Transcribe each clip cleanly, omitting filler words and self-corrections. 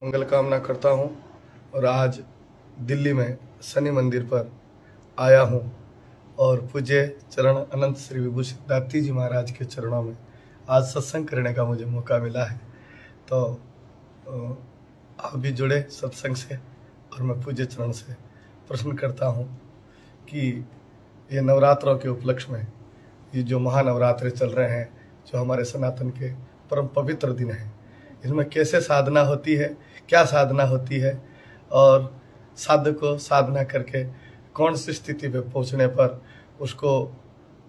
मंगल कामना करता हूँ। और आज दिल्ली में शनि मंदिर पर आया हूँ और पूज्य चरण अनंत श्री विभूषित दाती जी महाराज के चरणों में आज सत्संग करने का मुझे मौका मिला है। तो आप भी जुड़े सत्संग से और मैं पूज्य चरण से प्रश्न करता हूँ कि ये नवरात्रों के उपलक्ष्य में ये जो महानवरात्रे चल रहे हैं, जो हमारे सनातन के परम पवित्र दिन हैं, इसमें कैसे साधना होती है, क्या साधना होती है और साधक को साधना करके कौन सी स्थिति पे पहुंचने पर उसको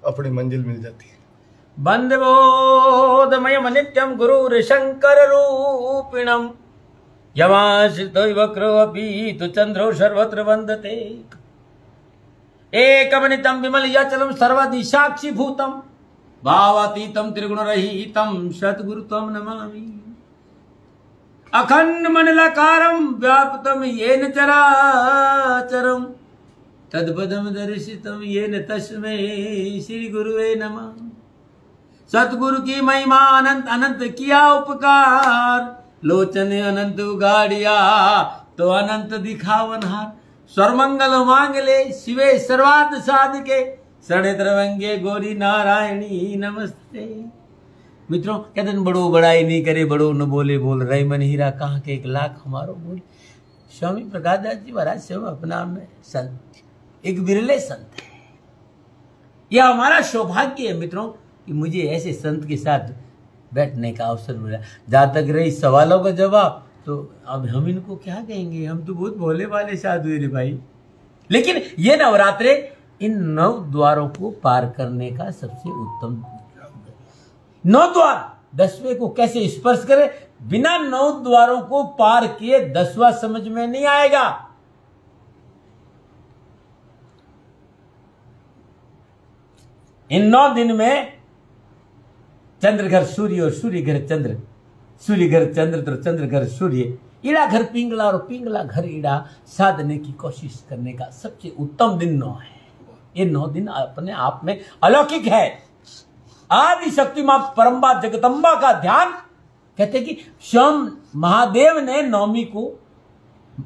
अपनी मंजिल मिल जाती है। वंदे बोधमयम नित्यम गुरुर शंकर रूपिणम यमाश्रितो वक्रो अपि तु चंद्रो सर्वत्र वंदते एकमनितं विमलयाचलं सर्वदिशाक्षी भूतम भावातीतं त्रिगुणरहितं सद्गुरुत्वं नमामि। अखंड मंडलाकारं व्याप्तं येन चराचरं तद्पदं दर्शितं येन तस्मै श्री गुरुवे नमः। सतगुरु की महिमा अनंत अनंत किया उपकार, लोचन अनंत उगाड़िया तो अनंत दिखावनहार। सर्वमंगल मांगले शिवे सर्वार्थ साधके शरणे त्र्यंबके गौरी नारायणी नमस्ते। मित्रों कहते हैं बड़ो बड़ाई नहीं करे, बड़ो न बोले बोल रहे मन हीरा कहाँ के 1 लाख हमारो बोल। स्वामी प्रकाश दास जी महाराज से अपना में संत, एक विरले संत है। यह हमारा सौभाग्य है मित्रों कि मुझे ऐसे संत के साथ बैठने का अवसर मिला। जहां तक रही सवालों का जवाब, तो अब हम इनको क्या कहेंगे, हम तो बहुत भोले वाले साधु रे भाई। लेकिन ये नवरात्रे इन 9 द्वारों को पार करने का सबसे उत्तम 9 द्वार 10वें को कैसे स्पर्श करे, बिना 9 द्वारों को पार किए 10वां समझ में नहीं आएगा। इन 9 दिन में चंद्र घर सूर्य और सूर्य घर चंद्र, सूर्य घर चंद्र तो चंद्र घर सूर्य, ईड़ा घर पिंगला और पिंगला घर ईड़ा साधने की कोशिश करने का सबसे उत्तम दिन 9 है। ये 9 दिन अपने आप में अलौकिक है। आदि शक्ति मां परम्बा जगदम्बा का ध्यान, कहते कि स्वयं महादेव ने नवमी को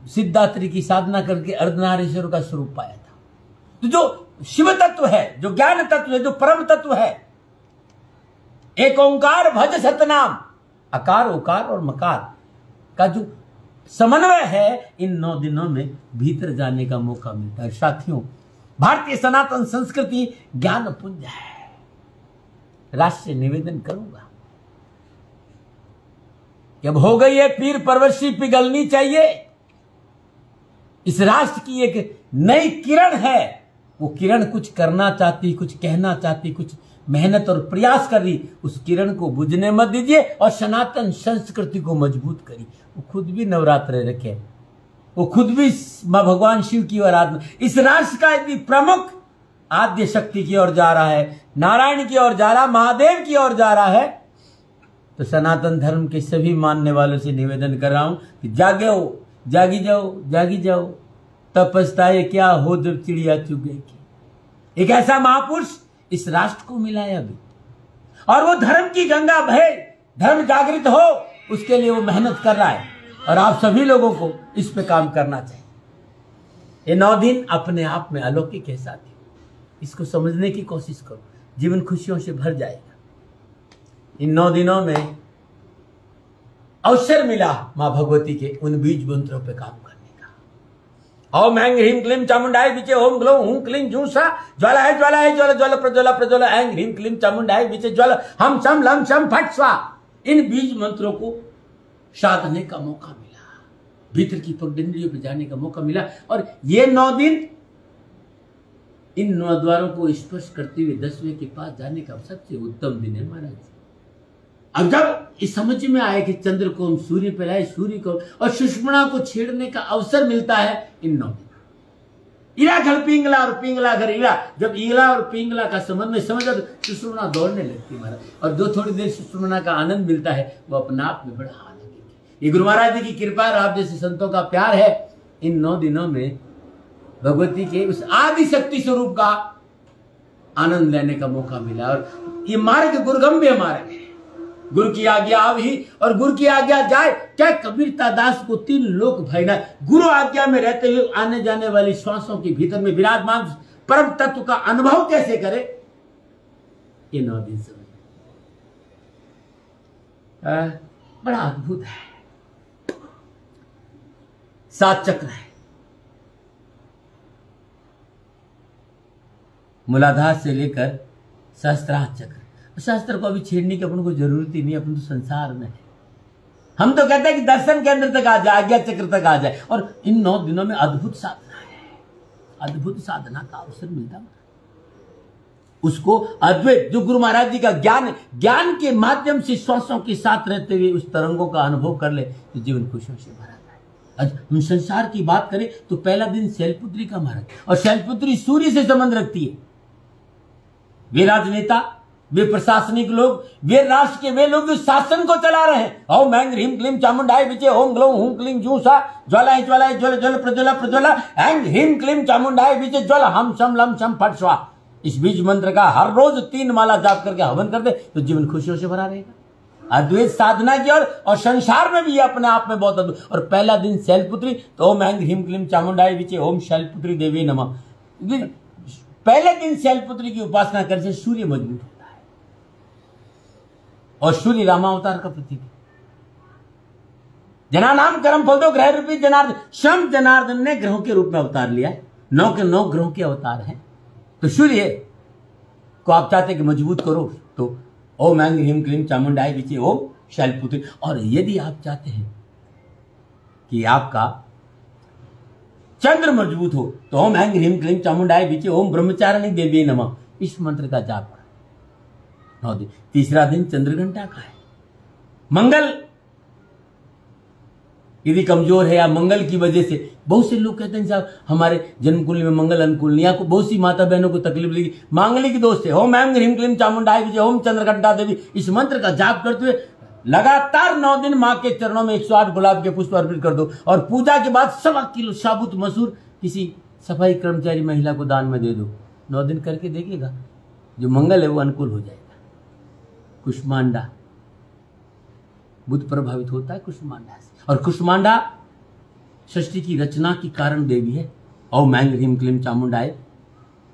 सिद्धात्री की साधना करके अर्धनारीश्वर का स्वरूप पाया था। तो जो शिव तत्व है, जो ज्ञान तत्व है, जो परम तत्व है, एक ओंकार भज सतनाम, अकार उकार और मकार का जो समन्वय है, इन 9 दिनों में भीतर जाने का मौका मिलता है। साथियों, भारतीय सनातन संस्कृति ज्ञान पुंज है। राष्ट्र से निवेदन करूंगा कि अब हो गई है पीर परवशी पिघलनी चाहिए। इस राष्ट्र की एक नई किरण है, वो किरण कुछ करना चाहती, कुछ कहना चाहती, कुछ मेहनत और प्रयास कर रही। उस किरण को बुझने मत दीजिए और सनातन संस्कृति को मजबूत करिए। वो खुद भी नवरात्रे रखे, वो खुद भी मां भगवान शिव की आराधना। इस राष्ट्र का यदि प्रमुख आद्य शक्ति की ओर जा रहा है, नारायण की ओर जा रहा, महादेव की ओर जा रहा है, तो सनातन धर्म के सभी मानने वालों से निवेदन कर रहा हूं कि जागे हो, जागी जाओ, जागी जाओ, तब पछताए क्या हो जब चिड़िया चुगेगी। एक ऐसा महापुरुष इस राष्ट्र को मिला है अभी, और वो धर्म की गंगा बहे, धर्म जागृत हो, उसके लिए वो मेहनत कर रहा है। और आप सभी लोगों को इस पे काम करना चाहिए। ये 9 दिन अपने आप में अलौकिक है साथियों, इसको समझने की कोशिश करो, जीवन खुशियों से भर जाएगा। इन 9 दिनों में अवसर मिला मां भगवती के उन बीज मंत्रों पे काम करने का। ओम ऐं ह्रीं क्लीं चामुंडाय विचे ओम ग्लौं हूं क्लीं जूसा ज्वाला है ज्वाला ज्वाला प्रज्वला प्रज्वला ऐं ह्रीं क्लीं चामुंडाय विचे ज्वाला हम शम लम शम फट स्वा। इन बीज मंत्रों को साधने का मौका मिला, भीतर की पगडंडियों पे जाने का मौका मिला। और ये 9 दिन इन 9 द्वारों को स्पर्श करते हुए 10वें के पास जाने का सबसे उत्तम दिन है महाराज। अब जब इस समझ में आए कि चंद्र को हम सूर्य पर लाए, सूर्य को और सुषुम्ना को छेड़ने का अवसर मिलता है इन 9 दिन। ईड़ा घर पिंगला और पिंगला घर ईड़ा, जब ईड़ा और पिंगला का समन्वय समझा तो सुषुम्ना दौड़ने लगती महाराज। और जो थोड़ी देर सुषुम्ना का आनंद मिलता है, वो अपने आप में बड़ा आनंद है। ये गुरु महाराज जी की कृपा और आप जैसे संतों का प्यार है। इन 9 दिनों में भगवती के उस आदि शक्ति स्वरूप का आनंद लेने का मौका मिला। और ये मार्ग गुरुगम्य मार्ग है। गुरु की आज्ञा आवी और गुरु की आज्ञा जाए। क्या कबीरता दास को 3 लोक भयना, गुरु आज्ञा में रहते हुए आने जाने वाली श्वासों के भीतर में विराजमान परम तत्व का अनुभव कैसे करे? ये 9 दिन समय बड़ा अद्भुत है। 7 चक्र है, मूलाधार से लेकर सहस्त्रार चक्र। शास्त्र को अभी छेड़ने की अपन को जरूरत ही नहीं, अपन तो संसार में है। हम तो कहते हैं कि दर्शन के अंदर तक आ जाए, आज्ञा चक्र तक आ जाए। और इन 9 दिनों में अद्भुत साधना है, अद्भुत साधना का अवसर मिलता है उसको। अद्वैत जो गुरु महाराज जी का ज्ञान है, ज्ञान के माध्यम से श्वासों के साथ रहते हुए उस तरंगों का अनुभव कर ले तो जीवन खुशियों से भरा जाए। आज हम संसार की बात करें तो पहला दिन शैलपुत्री का महाराज, और शैलपुत्री सूर्य से संबंध रखती है। वे राजनेता, वे प्रशासनिक लोग, वे राष्ट्र के वे लोग जो शासन को चला रहे हैं। ओम ऐं ह्रीं क्लीं चामुंडाय विचे, ओम ग्लौं हूं क्लीं जूं सा, ज्वालाय ज्वालाय ज्वल ज्वल प्रज्वला प्रज्वला, ऐं ह्रीं क्लीं चामुंडाय विचे ज्वल, हम शम लम शम फट स्वाहा। इस बीज मंत्र का हर रोज 3 माला जाप करके हवन कर दे तो जीवन खुशियों से भरा रहेगा। अद्वैत साधना की और संसार में भी ये अपने आप में बहुत अद्भुत। और पहला दिन शैलपुत्री, तो ओम ऐं ह्रीं क्लीं चामुंडाय विचे, ओम शैलपुत्री देवी नमः। पहले दिन शैलपुत्री की उपासना करने से सूर्य मजबूत होता है, और सूर्य रामावतार का प्रतीक है। जनानाम कर्म फल दो ग्रह रूपी जनार्दन, स्वयं जनार्दन ने ग्रहों के रूप में अवतार लिया है। 9 के 9 ग्रहों के अवतार हैं। तो सूर्य को आप चाहते कि मजबूत करो तो ओम ऐं ह्रीं क्लीं चामुंडाय विचे, ओम शैलपुत्री। और यदि आप चाहते हैं कि आपका चंद्र मजबूत हो तो ओम ऐं ह्रीं क्लीं चामुंडाय विचे, ओम ब्रह्मचारिणी देवी नमः। इस मंत्र का जाप करें 9 दिन। तीसरा दिन चंद्रघंटा का है। मंगल यदि कमजोर है या मंगल की वजह से, बहुत से लोग कहते हैं साहब हमारे जन्म कुंडली में मंगल अनुकूल नहीं, आपको बहुत सी माता बहनों को तकलीफ लगी, मांगलिक दोष है। ओम ऐं ह्रीं क्लीं चामुंडाय विचे, ओम चंद्रघंटा देवी। इस मंत्र का जाप करते हुए लगातार 9 दिन मां के चरणों में 108 गुलाब के पुष्प अर्पित कर दो। और पूजा के बाद 1.25 किलो साबुत मसूर किसी सफाई कर्मचारी महिला को दान में दे दो। 9 दिन करके देखिएगा, जो मंगल है वो अनुकूल हो जाएगा। कुष्मांडा, बुध प्रभावित होता है कुष्मांडा से, और कुष्मांडा सृष्टि की रचना की कारण देवी है। ओम ऐं ह्रीं क्लीं चामुंडाय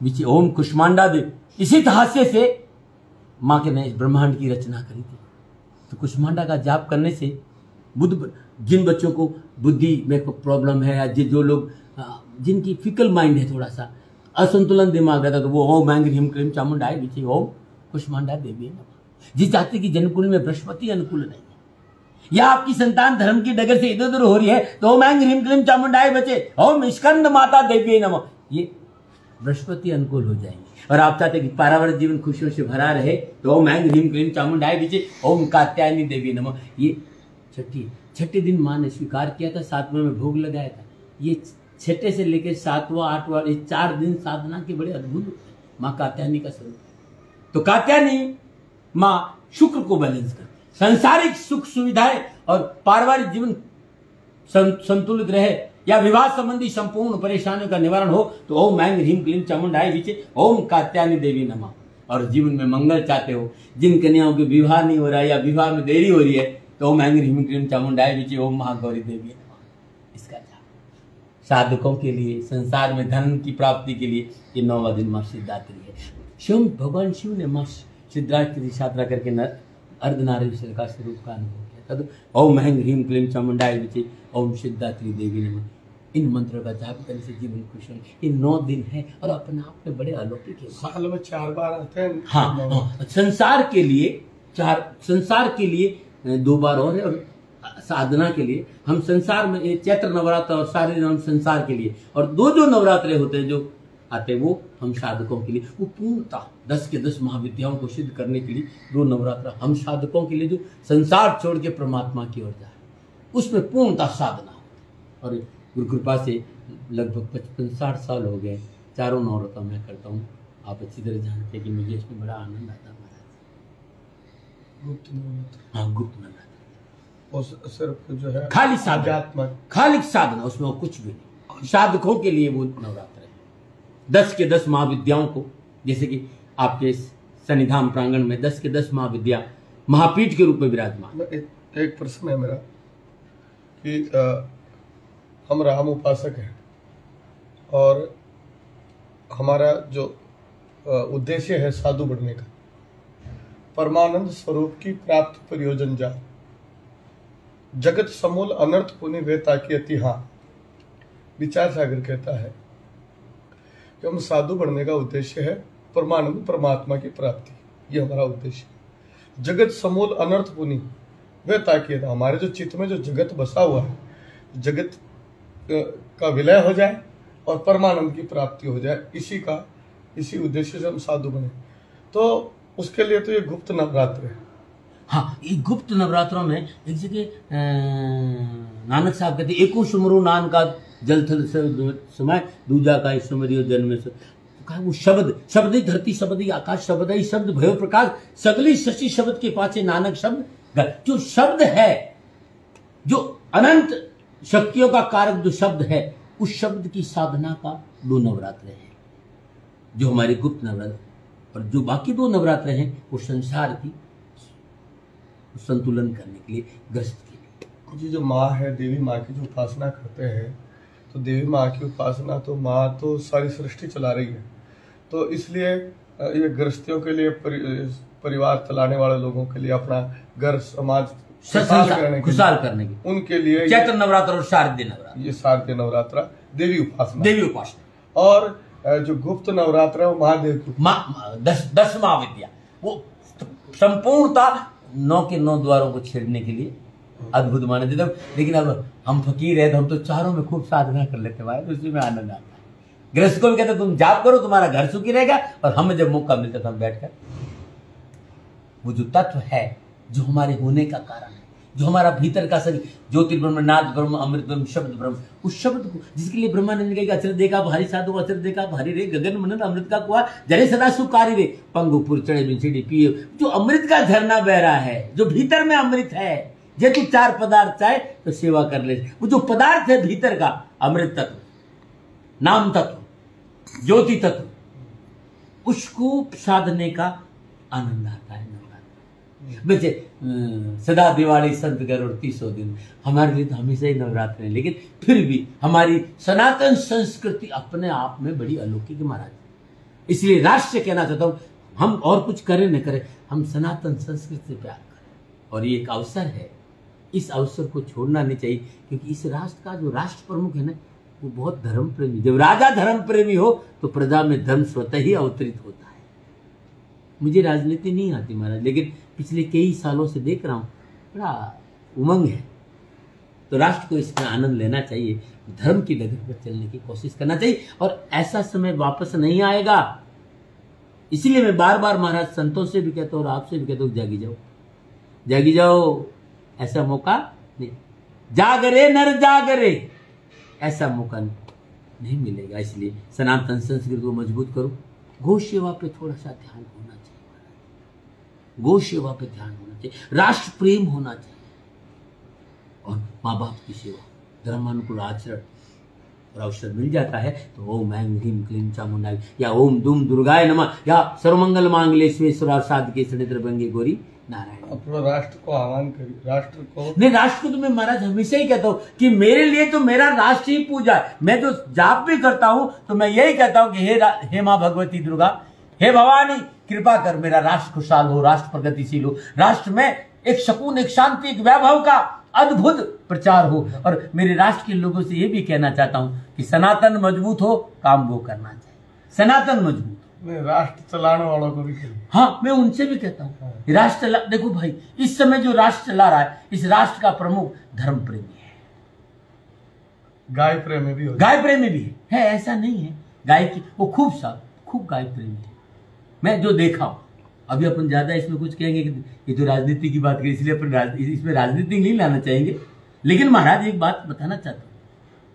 विचे, ओम कुष्मांडा देवी। इसी हास्य से मां के ने ब्रह्मांड की रचना करी थी। तो कुष्मांडा का जाप करने से बुद्ध, जिन बच्चों को बुद्धि में प्रॉब्लम है या जो लोग जिनकी फिकल माइंड है, थोड़ा सा असंतुलन दिमाग रहता, तो वो ओम ऐं ह्रीं क्लीं चामुंडाय विचे, ओम कुष्मांडा देवी नमः। जी चाहते कि जन्मकुंडली में बृहस्पति अनुकूल नहीं है, या आपकी संतान धर्म की डगर से इधर उधर हो रही है, तो ओम ऐं ह्रीं क्लीं चामुंडाय विचे, ओम स्कंद माता देवी नमः। ये बृहस्पति अनुकूल हो जाएंगे। और आप चाहते कि पारावारिक जीवन खुशियों से भरा रहे, तो ओम ऐं ह्रीं क्लीं चामुंडाय विचे, ओम कात्यायनी देवी नमः। ये छठे दिन मां ने स्वीकार किया था, 7वें में भोग लगाया था। ये 6 से लेकर 7वां 8वां ये 4 दिन साधना के बड़े अद्भुत मां कात्यायनी का स्वरूप है। तो कात्यायनी मां शुक्र को बैलेंस करती, सांसारिक सुख सुविधाएं और पारिवारिक जीवन संतुलित रहे, या विवाह संबंधी संपूर्ण परेशानियों का निवारण हो, तो ओम ऐं ह्रीं क्लीं चामुंडाय विचे, ओम कात्यायनी देवी नमः। और जीवन में मंगल चाहते हो, जिन कन्याओं के विवाह नहीं हो रहा है या विवाह में देरी हो रही है, तो ओम ऐं ह्रीं क्लीं चामुंडाय विचे, ओम महागौरी देवी नमः। इसका जाप साधकों के लिए, संसार में धन की प्राप्ति के लिए ये 9वां दिन मां सिद्धात्री है। शिव भगवान शिव ने मां सिद्धात्री की यात्रा करके अर्धनारीश्वर का स्वरूप का अनुभव किया था। तो ओम ऐं ह्रीं क्लीं चामुंडाय विचे, ओम सिद्धात्री देवी नमः। इन मंत्रों का जाप करने से जीवन खुश हो। ये 9 दिन है और अपने आप में बड़े अलौकिक है। साल में 4 बार आते हैं। हाँ, संसार के लिए 2 बार और है, और साधना के लिए हम संसार में चैत्र नवरात्र और सारे दिन हम संसार के लिए, और 2 जो नवरात्रे होते हैं जो आते हैं वो हम साधकों के लिए, वो पूर्णतः 10 के 10 महाविद्याओं को सिद्ध करने के लिए 2 नवरात्र हम साधकों के लिए, जो संसार छोड़ के परमात्मा की ओर जाए, उसमें पूर्णतः साधना। और गुरु कृपा से लगभग 55-60 साल हो गए, 4 नवरात्र मैं करता हूँ। आप अच्छी तरह जानते हैं कि मुझे इसमें बड़ा आनंद आता है महाराज। गुप्त नवरात्र। हाँ, गुप्त नवरात्र, और सिर्फ जो है खाली साधना, खाली साधना, उसमें कुछ भी नहीं। साधकों के लिए वो नवरात्र है। 10 के 10 महाविद्याओं को, जैसे कि आपके सन्निधान प्रांगण में 10 के 10 महाविद्या महापीठ के रूप में विराजमान। एक प्रश्न है मेरा कि हम राम उपासक हैं और हमारा जो उद्देश्य है साधु बनने का, परमानंद स्वरूप की प्राप्ति प्रयोजन जा, जगत समूल अनर्थ पुनि वे ताकि अति। हाँ, विचार सागर कहता है कि हम साधु बनने का उद्देश्य है परमानंद परमात्मा की प्राप्ति, ये हमारा उद्देश्य है। जगत समूल अनर्थ पुनि वे ताकि, हमारे जो चित्त में जो जगत बसा हुआ है, जगत का विलय हो जाए और परमानंद की प्राप्ति हो जाए, इसी उद्देश्य से हम साधु बने। तो उसके लिए तो ये गुप्त नवरात्र है। हाँ, ये गुप्त नवरात्रों में एक जगह नानक साहब कहते एको सुमरु नान का जल थल समय दूजा का सुमरियो जन्म से, कहा वो शब्द ही धरती, शब्द ही आकाश, शब्द ही शब्द भयो प्रकाश, सगली शशि शब्द के पाछे नानक शब्द। जो शब्द है, जो अनंत शक्तियों का कारक जो शब्द है, उस शब्द की साधना का 2 नवरात्र है जो हमारे गुप्त नवरात्र, और जो बाकी 2 नवरात्र हैं वो संसार की संतुलन करने के लिए, ग्रस्त के लिए। जी, जो माँ है, देवी माँ की जो उपासना करते हैं, तो देवी माँ की उपासना तो माँ तो सारी सृष्टि चला रही है, तो इसलिए ये गृहस्थियों के लिए, परिवार चलाने वाले लोगों के लिए, अपना घर समाज खुशहाल करने के उनके लिए चैत्र नवरात्र और शारदीय नवरात्र, ये शारदीय नवरात्र देवी उपासना। और जो गुप्त नवरात्र है वो महादेव की 10 महाविद्या, वो संपूर्णता 9 के 9 द्वारों को छेड़ने के लिए अद्भुत माने देते। लेकिन अब हम फकीर है तो हम तो चारों में खूब साधना कर लेते हैं, तो उसी में आनंद आता है। गृहस्थ को भी कहते तुम जाप करो, तुम्हारा घर सुखी रहेगा, और हमें जब मौका मिलता था हम बैठकर वो जो तत्व है, जो हमारे होने का कारण है, जो हमारा भीतर का सभी ज्योतिर्ब्रह्म, नाद ब्रह्म, अमृत ब्रह्म, शब्द ब्रह्म, उस शब्द को जिसके लिए ब्रह्मानंद ने कहा अचर देखा भारी साधु, अचर देखा भारी रे गगन मनन अमृत का कुआ, जरे सदा सुकारी रे पंगुपुर चढ़े बिछड़ी पिए, जो अमृत का झरना बह रहा है, जो भीतर में अमृत है। जे तू 4 पदार्थ चाहे तो सेवा कर ले, वो जो पदार्थ है भीतर का, अमृत तत्व, नाम तत्व, ज्योति तत्व, उसको साधने का आनंद आता है। वैसे सदा दिवाली संत गरुड़ 300 दिन हमारे लिए तो हमेशा ही नवरात्र है, लेकिन फिर भी हमारी सनातन संस्कृति अपने आप में बड़ी अलौकिक महाराज। इसलिए राष्ट्र कहना चाहता हूं, हम और कुछ करें न करें, हम सनातन संस्कृति से प्यार करें, और ये एक अवसर है, इस अवसर को छोड़ना नहीं चाहिए, क्योंकि इस राष्ट्र का जो राष्ट्र प्रमुख है ना, वो बहुत धर्म प्रेमी। जब राजा धर्म प्रेमी हो तो प्रजा में धर्म स्वतः ही अवतरित होता है। मुझे राजनीति नहीं आती महाराज, लेकिन पिछले कई सालों से देख रहा हूं बड़ा उमंग है, तो राष्ट्र को इसका आनंद लेना चाहिए, धर्म की डगर पर चलने की कोशिश करना चाहिए, और ऐसा समय वापस नहीं आएगा। इसीलिए मैं बार बार महाराज संतों से भी कहता हूँ और आपसे भी कहता हूँ, जागी जाओ, जागी जाओ, ऐसा मौका नहीं, जागरे नर जागरे, ऐसा मौका नहीं मिलेगा। इसलिए सनातन संस्कृति को मजबूत करो। गौ सेवा पे थोड़ा सा ध्यान होना चाहिए, गौ सेवा पे ध्यान होना चाहिए, राष्ट्र प्रेम होना चाहिए, और माँ बाप की सेवा, धर्मानुकूल आचरण, और अवसर मिल जाता है तो ओम ऐं ह्रीं क्लीं चामुंडाय, या ओम दुम दुर्गाय नमः, या सर्वमंगल मांगल्ये शिवे सर्वार्थ साधिके शरण्ये त्र्यंबके गौरी नारायण। अपना राष्ट्र को आह्वान करिए, राष्ट्र को नहीं, राष्ट्र को तो मैं महाराज हमेशा ही कहता हूँ कि मेरे लिए तो मेरा राष्ट्र ही पूजा है। मैं जो जाप भी करता हूँ तो मैं यही कहता हूँ कि हे माँ भगवती दुर्गा, हे भवानी, कृपा कर मेरा राष्ट्र खुशहाल हो, राष्ट्र प्रगतिशील हो, राष्ट्र में एक सकून, एक शांति, एक वैभव का अद्भुत प्रचार हो। और मेरे राष्ट्र के लोगों से ये भी कहना चाहता हूँ कि सनातन मजबूत हो, काम वो करना चाहिए, सनातन मजबूत। राष्ट्र चलाने वालों को भी, हाँ, मैं उनसे भी कहता हूँ राष्ट्र देखो भाई, इस समय जो राष्ट्र चला रहा है, इस राष्ट्र का प्रमुख धर्म प्रेमी है, गाय प्रेमी भी गाय प्रेमी भी है, ऐसा नहीं है गाय की, वो खूब गाय प्रेमी है। मैं जो देखा हूं, अभी अपन ज्यादा इसमें कुछ कहेंगे कि ये जो राजनीति की बात करें, इसलिए अपन इसमें राजनीति नहीं लाना चाहेंगे। लेकिन महाराज एक बात बताना चाहता हूँ,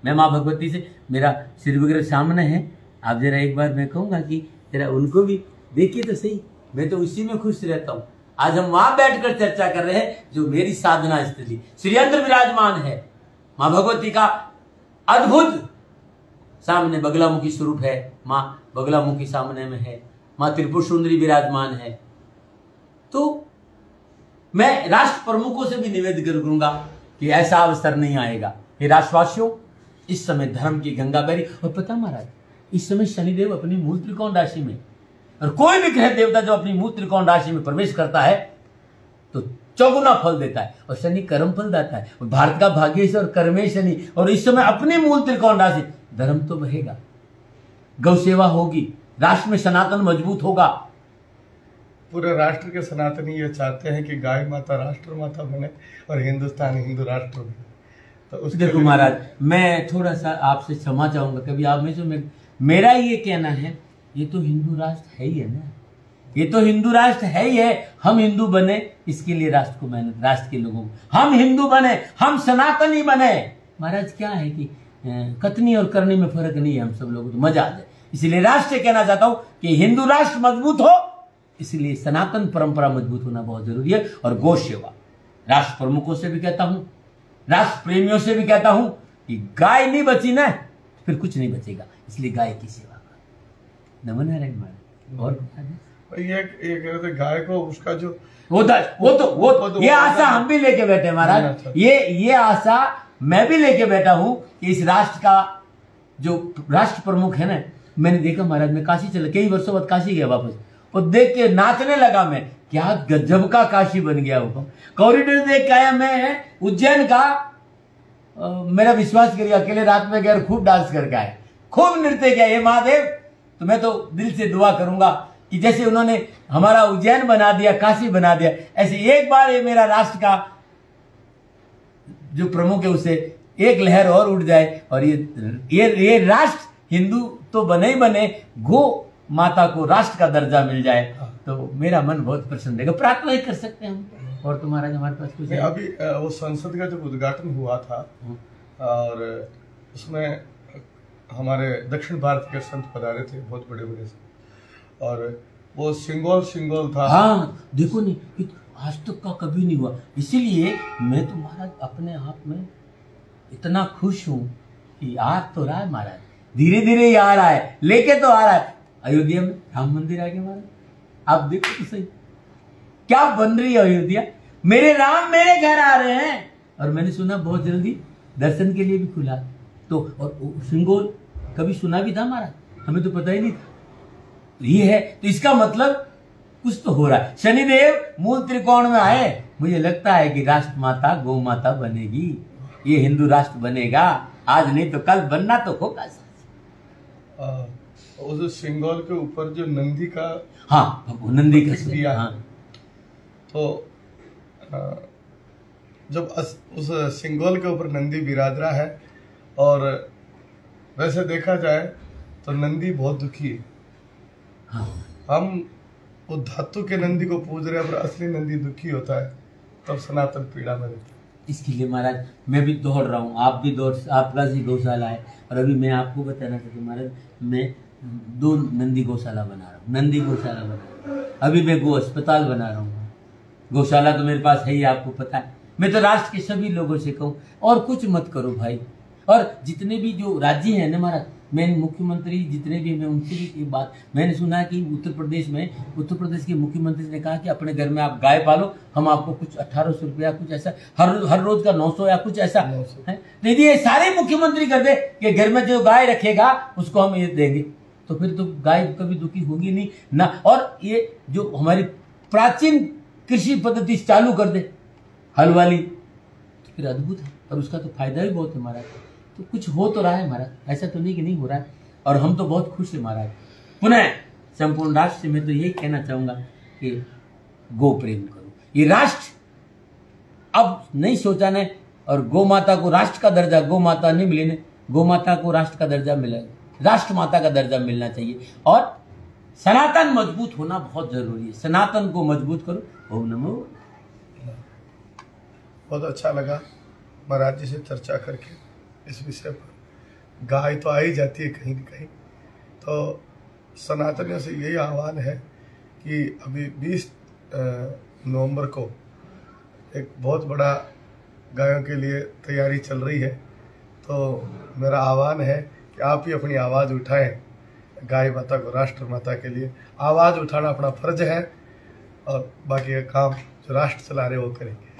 मैं माँ भगवती से, मेरा सिर वगैरह सामने है, आप जरा एक बार मैं कहूंगा कि जरा उनको भी देखिए तो सही, मैं तो उसी में खुश रहता हूँ। आज हम वहां बैठकर चर्चा कर रहे हैं जो मेरी साधना स्थली श्रीयंत्र विराजमान है, माँ भगवती का अद्भुत सामने बगलामुखी स्वरूप है, माँ बगलामुखी सामने में है, माँ त्रिपुर सुंदरी विराजमान है। तो मैं राष्ट्र प्रमुखों से भी निवेदन करूंगा कि ऐसा अवसर नहीं आएगा। हे राष्ट्रवासियों, इस समय धर्म की गंगा बह रही। और पता महाराज, इस समय शनिदेव अपनी मूल त्रिकोण राशि में, और कोई भी ग्रह देवता जो अपनी मूल त्रिकोण राशि में प्रवेश करता है तो चौगुना फल देता है, और शनि कर्म फल देता है। और भारत का भाग्येश और कर्मेश शनि, और इस समय अपनी मूल त्रिकोण राशि, धर्म तो बहेगा, गौ सेवा होगी, राष्ट्र में सनातन मजबूत होगा। पूरे राष्ट्र के सनातनी ये चाहते हैं कि गाय माता राष्ट्र माता बने और हिंदुस्तान हिंदू राष्ट्र बने। तो उसके देखो महाराज, मैं थोड़ा सा आपसे क्षमा चाहूंगा, कभी आप में जो मेरा ये कहना है, ये तो हिंदू राष्ट्र है ही है ना, ये तो हिंदू राष्ट्र है ही है। हम हिंदू बने, इसके लिए राष्ट्र को मेहनत, राष्ट्र के लोगों को हम हिंदू बने, हम सनातनी बने। महाराज क्या है कि कथनी और करनी में फर्क नहीं है, हम सब लोगों को मजा आ जाए। इसलिए राष्ट्र से कहना चाहता हूं कि हिंदू राष्ट्र मजबूत हो, इसलिए सनातन परंपरा मजबूत होना बहुत जरूरी है। और गौ सेवा, राष्ट्र प्रमुखों से भी कहता हूं, राष्ट्र प्रेमियों से भी कहता हूं कि गाय नहीं बची ना, फिर कुछ नहीं बचेगा, इसलिए गाय की सेवा करो। नमन है महाराज। और ये कहते गाय को उसका जो वो ये आशा हम भी लेके बैठे महाराज, ये आशा मैं भी लेके बैठा हूं कि इस राष्ट्र का जो राष्ट्र प्रमुख है ना, मैंने देखा महाराज, मैं काशी चला, कई वर्षों बाद काशी गया वापस, और देख के नाचने लगा मैं, क्या गजब का काशी बन गया वो। कॉरिडोर देख के आया मैं उज्जैन का, मेरा विश्वास करिए, अकेले रात में गया, खूब डांस करके आया, खूब नृत्य किया। ये महादेव, तो मैं तो दिल से दुआ करूंगा कि जैसे उन्होंने हमारा उज्जैन बना दिया, काशी बना दिया, ऐसे एक बार ये मेरा राष्ट्र का जो प्रमुख है उसे एक लहर और उठ जाए, और ये राष्ट्र हिंदू तो बने ही बने, गो माता को राष्ट्र का दर्जा मिल जाए, तो मेरा मन बहुत प्रसन्न रहेगा। प्रार्थना ही कर सकते हैं हम। और तुम्हारा हमारे पास कुछ है? अभी वो संसद का जब उद्घाटन हुआ था, और उसमें हमारे दक्षिण भारत के संत पधारे थे, बहुत बड़े बड़े से, और वो सिंगोल था। हाँ देखो नहीं, आज तक का कभी नहीं हुआ। इसीलिए मैं तो महाराज अपने आप में इतना खुश हूं कि आ तो रहा है महाराज, धीरे धीरे ही आ रहा है, लेके तो आ रहा है। अयोध्या में राम मंदिर आ गया महाराज, आप देखो तो सही क्या बन रही है अयोध्या। मेरे राम मेरे घर आ रहे हैं, और मैंने सुना बहुत जल्दी दर्शन के लिए भी खुला। तो और सिंगोल कभी सुना भी था महाराज, हमें तो पता ही नहीं था। ये है, तो इसका मतलब कुछ तो हो रहा है। शनिदेव मूल त्रिकोण में आए, मुझे लगता है कि राष्ट्र माता गौ माता बनेगी, ये हिंदू राष्ट्र बनेगा, आज नहीं तो कल बनना तो होगा। उस सिंगोल के ऊपर जो नंदी का, हाँ नंदी का दिया, हाँ। तो जब उस सिंगोल के ऊपर नंदी विराज रहा है, और वैसे देखा जाए तो नंदी बहुत दुखी है। हाँ। हम उस धातु के नंदी को पूज रहे हैं, पर असली नंदी दुखी होता है, तब सनातन पीड़ा में रहता है। इसके लिए महाराज मैं भी दौड़ रहा हूँ, आप भी दौड़, आपका भी गौशाला है, और अभी मैं आपको बताना चाहता हूँ महाराज, मैं 2 नंदी गौशाला बना रहा हूँ, नंदी गौशाला बना रहा हूँ, अभी मैं गो अस्पताल बना रहा हूँ। गौशाला तो मेरे पास है ही, आपको पता है। मैं तो राष्ट्र के सभी लोगों से कहूँ, और कुछ मत करो भाई। और जितने भी जो राज्य हैं ना महाराज, मैं मुख्यमंत्री जितने भी, मैं उनसे भी एक बात मैंने सुना कि उत्तर प्रदेश के मुख्यमंत्री ने कहा कि अपने घर में आप गाय पालो, हम आपको कुछ 1800 रुपया कुछ ऐसा हर रोज का 900 या कुछ ऐसा है। तो यदि ये सारे मुख्यमंत्री कर दे कि घर में जो गाय रखेगा उसको हम ये देंगे, तो फिर तो गाय कभी दुखी होगी नहीं ना। और ये जो हमारी प्राचीन कृषि पद्धति चालू कर दे हल वाली, तो फिर अद्भुत है, और उसका तो फायदा भी बहुत है महाराज। तो कुछ हो तो रहा है महाराज, ऐसा तो नहीं कि नहीं हो रहा है, और हम तो बहुत खुश है महाराज। पुनः संपूर्ण राष्ट्र से मैं तो यही कहना चाहूंगा कि गो प्रेम करो। ये राष्ट्र अब नहीं सोचा ने, और गौ माता को राष्ट्र का दर्जा, गौ माता नहीं मिले ने, गौ माता को राष्ट्र का दर्जा मिला, राष्ट्र माता का दर्जा मिलना चाहिए। और सनातन मजबूत होना बहुत जरूरी है, सनातन को मजबूत करो। ओम नमो। बहुत अच्छा लगा महाराज जी से चर्चा करके इस विषय पर। गाय तो आ ही जाती है कहीं न कहीं, तो सनातनियों से यही आह्वान है कि अभी 20 नवंबर को एक बहुत बड़ा गायों के लिए तैयारी चल रही है, तो मेरा आह्वान है कि आप ही अपनी आवाज़ उठाएं, गाय माता को, राष्ट्र माता के लिए आवाज़ उठाना अपना फर्ज है, और बाकी का काम जो राष्ट्र चला रहे वो करेंगे।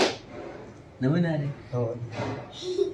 नमन आ रहे हाँ।